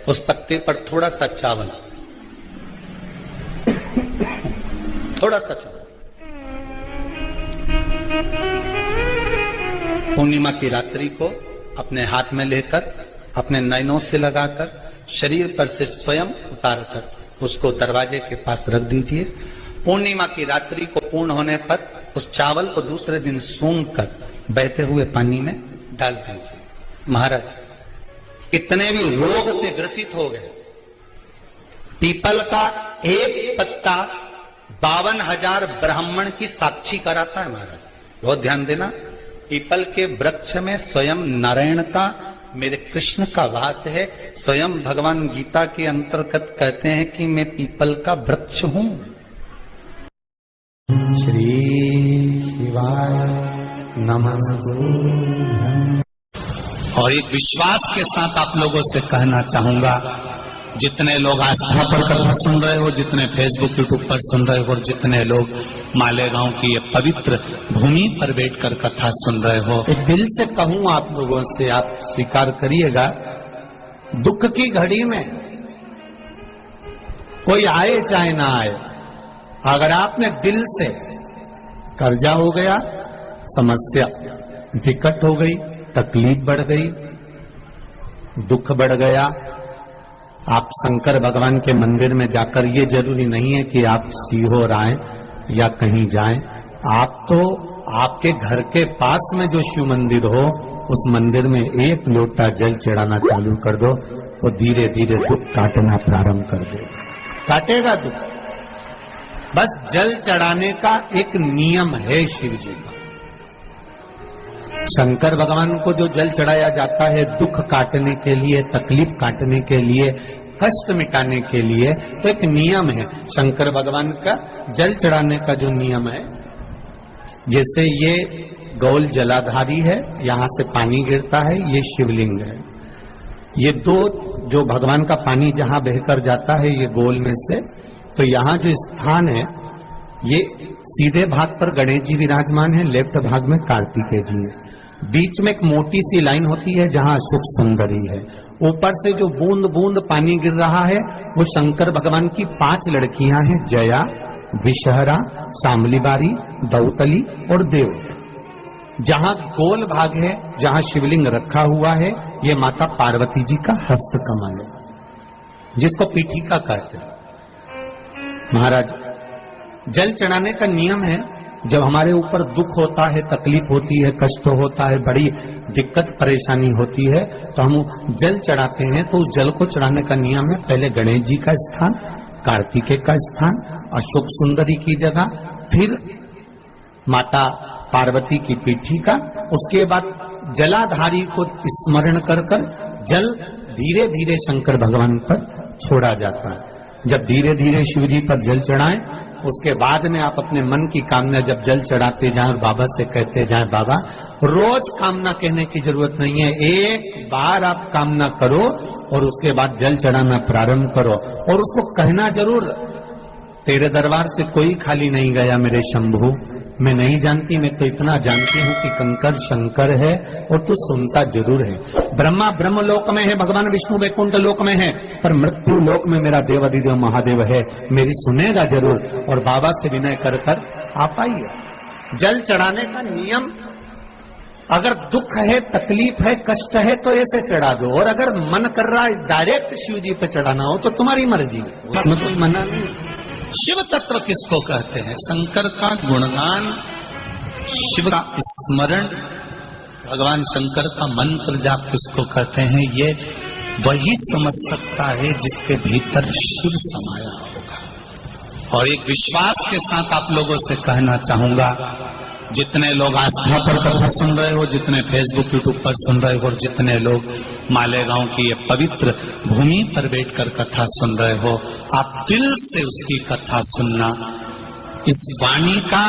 उस पत्ते पर थोड़ा सा चावल, थोड़ा सा चावल, पूर्णिमा की रात्रि को अपने हाथ में लेकर अपने नयनों से लगाकर शरीर पर से स्वयं उतारकर उसको दरवाजे के पास रख दीजिए। पूर्णिमा की रात्रि को पूर्ण होने पर उस चावल को दूसरे दिन सूंघ कर बहते हुए पानी में डाल दीजिए। महाराज कितने भी रोग से ग्रसित हो गए, पीपल का एक पत्ता 52,000 ब्राह्मण की साक्षी कराता है। महाराज बहुत ध्यान देना, पीपल के वृक्ष में स्वयं नारायण का, मेरे कृष्ण का वास है। स्वयं भगवान गीता के अंतर्गत कहते हैं कि मैं पीपल का वृक्ष हूं। श्री शिवाय नमस्तु। और एक विश्वास के साथ आप लोगों से कहना चाहूंगा, जितने लोग आस्था पर कथा सुन रहे हो, जितने फेसबुक यूट्यूब पर सुन रहे हो, और जितने लोग मालेगांव की ये पवित्र भूमि पर बैठकर कथा सुन रहे हो, एक दिल से कहूं आप लोगों से, आप स्वीकार करिएगा, दुख की घड़ी में कोई आए चाहे ना आए, अगर आपने दिल से, कर्जा हो गया, समस्या विकट हो गई, तकलीफ बढ़ गई, दुख बढ़ गया, आप शंकर भगवान के मंदिर में जाकर, ये जरूरी नहीं है कि आप सीहोर आए या कहीं जाएं, आप तो आपके घर के पास में जो शिव मंदिर हो, उस मंदिर में एक लोटा जल चढ़ाना चालू कर दो, वो धीरे धीरे दुख काटना प्रारंभ कर दे, काटेगा दुख। बस जल चढ़ाने का एक नियम है शिव जी का। शंकर भगवान को जो जल चढ़ाया जाता है दुख काटने के लिए, तकलीफ काटने के लिए, कष्ट मिटाने के लिए, तो एक नियम है शंकर भगवान का जल चढ़ाने का जो नियम है। जैसे ये गौल जलाधारी है, यहां से पानी गिरता है, ये शिवलिंग है। ये दो जो भगवान का पानी जहां बहकर जाता है ये गोल में से, तो यहाँ जो स्थान है, ये सीधे भाग पर गणेश जी विराजमान है, लेफ्ट भाग में कार्तिकेय जी है, बीच में एक मोटी सी लाइन होती है जहां सुख सुंदरी है। ऊपर से जो बूंद बूंद पानी गिर रहा है वो शंकर भगवान की 5 लड़कियां हैं, जया, विषहरा, शामलीबारी, दौतली और देव। जहां गोल भाग है, जहां शिवलिंग रखा हुआ है, ये माता पार्वती जी का हस्त कमल है, जिसको पीठिका कहते हैं। महाराज जल चढ़ाने का नियम है, जब हमारे ऊपर दुख होता है, तकलीफ होती है, कष्ट होता है, बड़ी दिक्कत परेशानी होती है, तो हम जल चढ़ाते हैं। तो उस जल को चढ़ाने का नियम है, पहले गणेश जी का स्थान, कार्तिकेय का स्थान, अशोक सुंदरी की जगह, फिर माता पार्वती की पीठिका, उसके बाद जलाधारी को स्मरण कर कर जल धीरे धीरे शंकर भगवान पर छोड़ा जाता है। जब धीरे धीरे शिव जी पर जल चढ़ाएं, उसके बाद में आप अपने मन की कामना जब जल चढ़ाते जाएं, बाबा से कहते जाएं, बाबा रोज कामना कहने की जरूरत नहीं है, एक बार आप कामना करो और उसके बाद जल चढ़ाना प्रारंभ करो, और उसको कहना जरूर, तेरे दरबार से कोई खाली नहीं गया मेरे शंभू, मैं नहीं जानती, मैं तो इतना जानती हूँ कि कंकर शंकर है और तू सुनता जरूर है। ब्रह्मा ब्रह्म लोक में है, भगवान विष्णु वैकुंठ लोक में है, पर मृत्यु लोक में मेरा देवाधिदेव महादेव है, मेरी सुनेगा जरूर। और बाबा से विनय कर कर आप आइए। जल चढ़ाने का नियम, अगर दुख है, तकलीफ है, कष्ट है तो ऐसे चढ़ा दो, और अगर मन कर रहा है डायरेक्ट शिव जी पे चढ़ाना हो तो तुम्हारी मर्जी है, उसमें कोई मना नहीं। शिव तत्व किसको कहते हैं? शंकर का गुणगान, शिव का स्मरण, भगवान शंकर का मंत्र जाप किसको कहते हैं? ये वही समझ सकता है जिसके भीतर शिव समाया होगा। और एक विश्वास के साथ आप लोगों से कहना चाहूंगा, जितने लोग आस्था पर कथा सुन रहे हो, जितने फेसबुक यूट्यूब पर सुन रहे हो, और जितने लोग मालेगांव की ये पवित्र भूमि पर बैठकर कथा सुन रहे हो, आप दिल से उसकी कथा सुनना। इस वाणी का,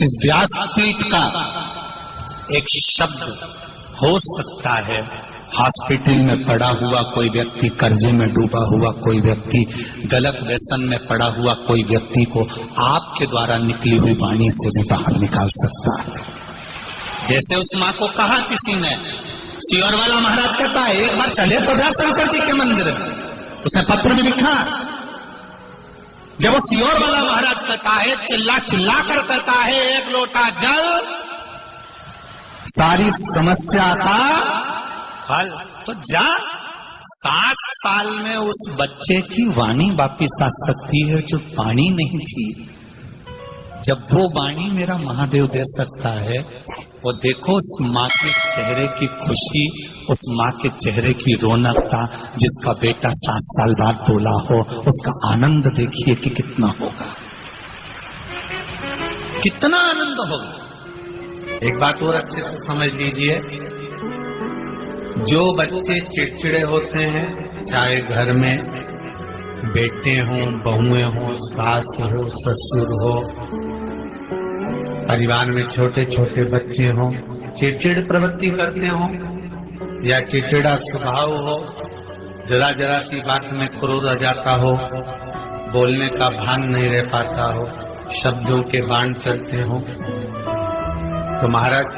इस व्यासपीठ का एक शब्द हो सकता है, हॉस्पिटल में पड़ा हुआ कोई व्यक्ति, कर्जे में डूबा हुआ कोई व्यक्ति, गलत व्यसन में पड़ा हुआ कोई व्यक्ति को आपके द्वारा निकली हुई वाणी से भी बाहर निकाल सकता है। जैसे उस माँ को कहा किसी ने सियोर वाला महाराज कहता है एक बार चले तो जा शंकर जी के मंदिर में। उसने पत्र भी लिखा। जब वो सियोर वाला महाराज कहता है, चिल्ला चिल्ला कर कहता है, एक लोटा जल सारी समस्या का हल। तो जा 7 साल में उस बच्चे की वाणी वापिस आ सकती है जो वाणी नहीं थी। जब वो वाणी मेरा महादेव दे सकता है, वो देखो उस माँ के चेहरे की खुशी, उस माँ के चेहरे की रौनकता, जिसका बेटा 7 साल बाद बोला हो, उसका आनंद देखिए कि कितना होगा, कितना आनंद होगा। एक बात और अच्छे से समझ लीजिए, जो बच्चे चिड़चिड़े होते हैं, चाहे घर में बेटे हों, बहुएं हों, सास हो, ससुर हो, परिवार में छोटे छोटे बच्चे हों, चिड़चिड़ प्रवृत्ति करते हों या चिड़चिड़ा स्वभाव हो, जरा जरा सी बात में क्रोध आ जाता हो, बोलने का भान नहीं रह पाता हो, शब्दों के बाण चलते हों, तो महाराज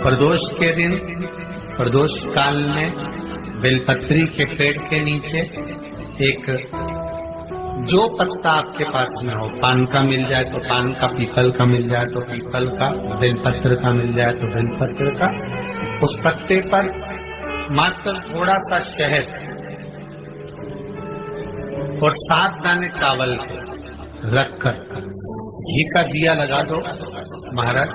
प्रदोष के दिन, प्रदोष काल में बेलपत्री के पेड़ के नीचे एक जो पत्ता आपके पास में हो, पान का मिल जाए तो पान का, पीपल का मिल जाए तो पीपल का, बेलपत्र का मिल जाए तो बेलपत्र का, उस पत्ते पर मात्र थोड़ा सा शहद और 7 दाने चावल के रखकर घी का दिया लगा दो महाराज,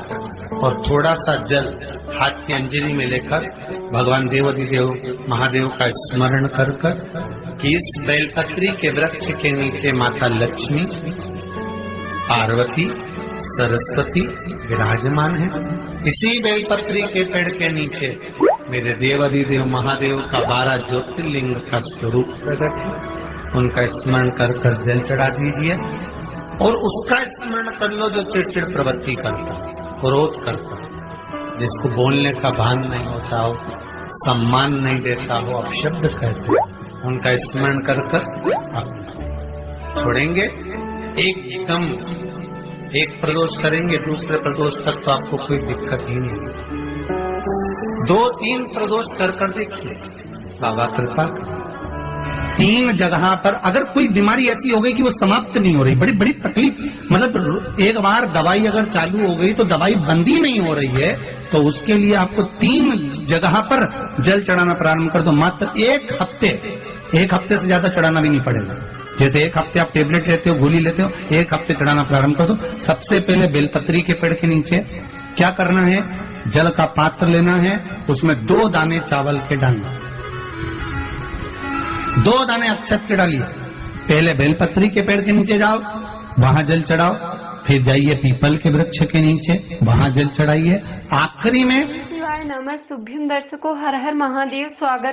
और थोड़ा सा जल हाथ की अंजलि में लेकर भगवान देवाधिदेव महादेव का स्मरण कर कि इस बेलपत्री के वृक्ष के नीचे माता लक्ष्मी, पार्वती, सरस्वती विराजमान है। इसी बेलपत्री के पेड़ के नीचे मेरे देवाधिदेव महादेव का 12 ज्योतिर्लिंग का स्वरूप प्रकट है। उनका स्मरण कर जल चढ़ा दीजिए और उसका स्मरण कर लो जो चिड़चिड़ प्रवृत्ति करता, क्रोध करता, जिसको बोलने का भान नहीं होता हो, सम्मान नहीं देता हो, अपशब्द कहते हो, उनका स्मरण कर छोड़ेंगे। एकदम एक प्रदोष करेंगे, दूसरे प्रदोष तक तो आपको कोई दिक्कत ही नहीं। 2-3 प्रदोष कर देखिए, बाबा कृपा। 3 जगह पर अगर कोई बीमारी ऐसी हो गई कि वो समाप्त नहीं हो रही, बड़ी बड़ी तकलीफ, मतलब एक बार दवाई अगर चालू हो गई तो दवाई बंद ही नहीं हो रही है, तो उसके लिए आपको 3 जगह पर जल चढ़ाना प्रारंभ कर दो। मात्र 1 हफ्ते से ज्यादा चढ़ाना भी नहीं पड़ेगा। जैसे 1 हफ्ते आप टेबलेट लेते हो, गोली लेते हो, 1 हफ्ते चढ़ाना प्रारंभ कर दो। सबसे पहले बेलपत्री के पेड़ के नीचे क्या करना है, जल का पात्र लेना है, उसमें 2 दाने चावल के डालना, 2 दाने अक्षत के डालिए। पहले बेलपत्री के पेड़ के नीचे जाओ, वहां जल चढ़ाओ, फिर जाइए पीपल के वृक्ष के नीचे, वहां जल चढ़ाइए। आखिरी में शिवाय नमः। शुभम दर्शकों, हर हर महादेव। स्वागत